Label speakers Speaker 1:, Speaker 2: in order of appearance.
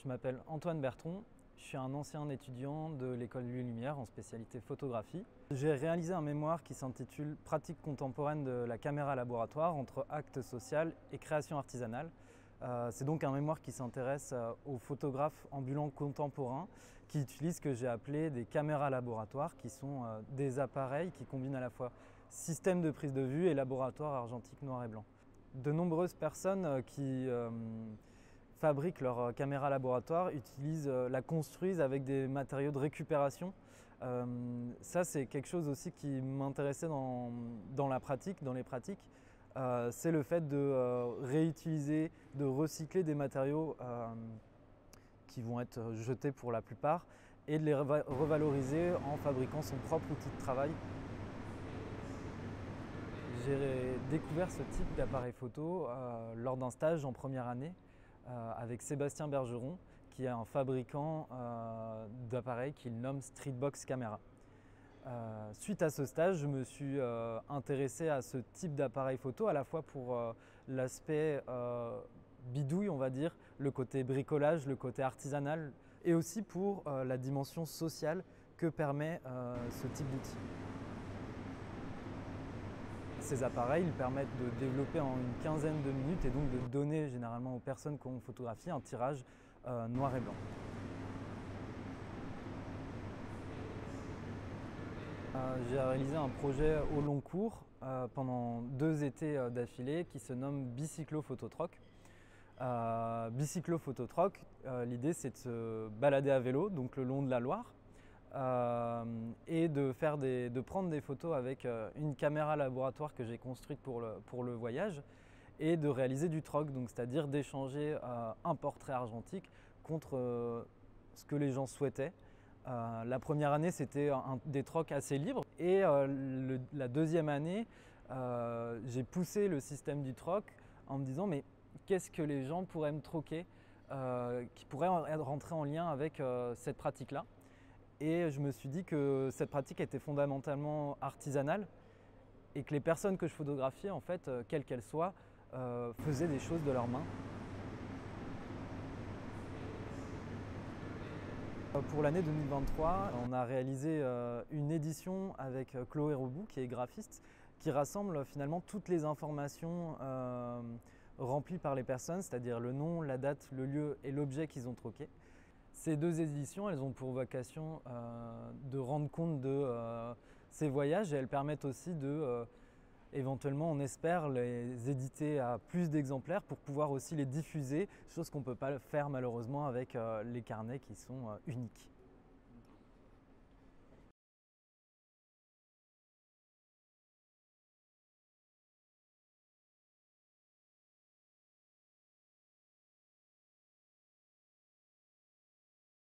Speaker 1: Je m'appelle Antoine Bertron, je suis un ancien étudiant de l'école Louis Lumière en spécialité photographie. J'ai réalisé un mémoire qui s'intitule « Pratique contemporaine de la caméra laboratoire entre acte social et création artisanale ». C'est donc un mémoire qui s'intéresse aux photographes ambulants contemporains qui utilisent ce que j'ai appelé des caméras laboratoires, qui sont des appareils qui combinent à la fois système de prise de vue et laboratoire argentique noir et blanc. De nombreuses personnes qui fabriquent leur caméra laboratoire la construisent avec des matériaux de récupération. Ça, c'est quelque chose aussi qui m'intéressait dans les pratiques. C'est le fait de réutiliser, de recycler des matériaux qui vont être jetés pour la plupart et de les revaloriser en fabriquant son propre outil de travail. J'ai découvert ce type d'appareil photo lors d'un stage en première année avec Sébastien Bergeron, qui est un fabricant d'appareils qu'il nomme Streetbox Camera. Suite à ce stage, je me suis intéressé à ce type d'appareil photo, à la fois pour l'aspect bidouille, on va dire, le côté bricolage, le côté artisanal, et aussi pour la dimension sociale que permet ce type d'outil. Ces appareils permettent de développer en une quinzaine de minutes et donc de donner généralement aux personnes qu'on photographie un tirage noir et blanc. J'ai réalisé un projet au long cours pendant 2 étés d'affilée qui se nomme Bicyclo Phototroc. Bicyclo Phototroc, l'idée c'est de se balader à vélo donc le long de la Loire et de prendre des photos avec une caméra laboratoire que j'ai construite pour le voyage et de réaliser du troc, c'est-à-dire d'échanger un portrait argentique contre ce que les gens souhaitaient. La première année, c'était des trocs assez libres et la deuxième année, j'ai poussé le système du troc en me disant mais qu'est-ce que les gens pourraient me troquer qui pourrait rentrer en lien avec cette pratique-là. Et je me suis dit que cette pratique était fondamentalement artisanale et que les personnes que je photographiais, en fait, quelles qu'elles soient, faisaient des choses de leurs mains. Pour l'année 2023, on a réalisé une édition avec Chloé Robout, qui est graphiste, qui rassemble finalement toutes les informations remplies par les personnes, c'est-à-dire le nom, la date, le lieu et l'objet qu'ils ont troqué. Ces 2 éditions, elles ont pour vocation de rendre compte de ces voyages et elles permettent aussi de, éventuellement, on espère, les éditer à plus d'exemplaires pour pouvoir aussi les diffuser, chose qu'on ne peut pas faire malheureusement avec les carnets qui sont uniques.